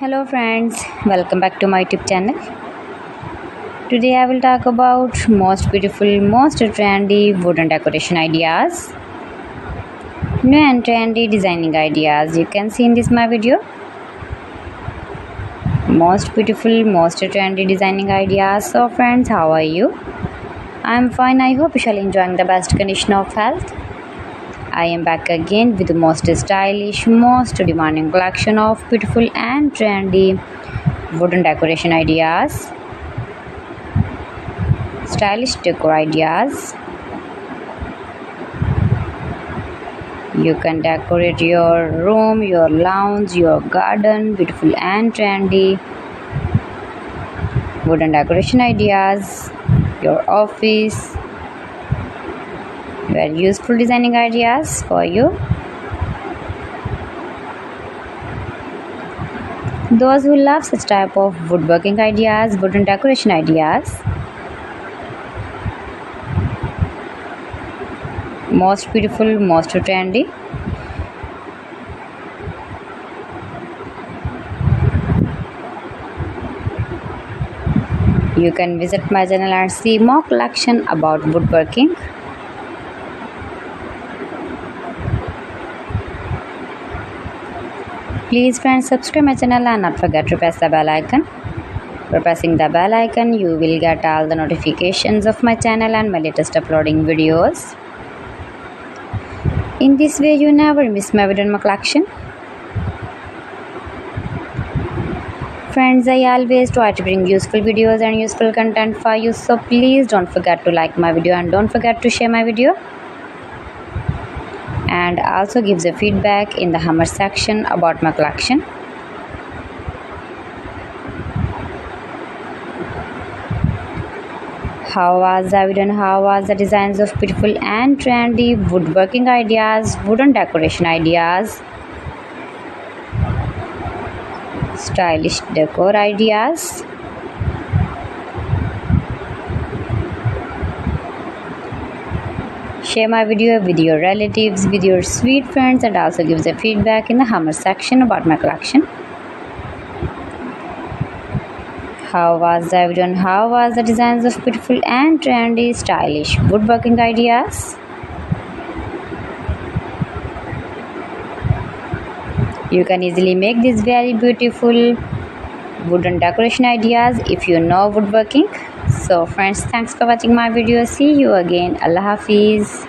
Hello friends, welcome back to my YouTube channel. Today I will talk about most beautiful, most trendy wooden decoration ideas. New and trendy designing ideas you can see in this my video. Most beautiful, most trendy designing ideas. So friends, how are you? I am fine. I hope you shall enjoying the best condition of health. I am back again with the most stylish, most demanding collection of beautiful and trendy wooden decoration ideas, stylish decor ideas. You can decorate your room, your lounge, your garden, beautiful and trendy wooden decoration ideas, your office. Very useful designing ideas for you. Those who love such type of woodworking ideas, wooden decoration ideas. Most beautiful, most trendy. You can visit my channel and see more collection about woodworking. Please friends, subscribe my channel and not forget to press the bell icon. By pressing the bell icon, you will get all the notifications of my channel and my latest uploading videos. In this way, you never miss my video in my collection. Friends, I always try to bring useful videos and useful content for you, so please don't forget to like my video and don't forget to share my video. And also give the feedback in the comment section about my collection. How was the video and how was the designs of beautiful and trendy woodworking ideas, wooden decoration ideas, stylish decor ideas. Share my video with your relatives, with your sweet friends, and also give the feedback in the comment section about my collection. How was the video and how was the designs of beautiful and trendy stylish woodworking ideas? You can easily make these very beautiful wooden decoration ideas if you know woodworking. So friends, thanks for watching my video. See you again. Allah Hafiz.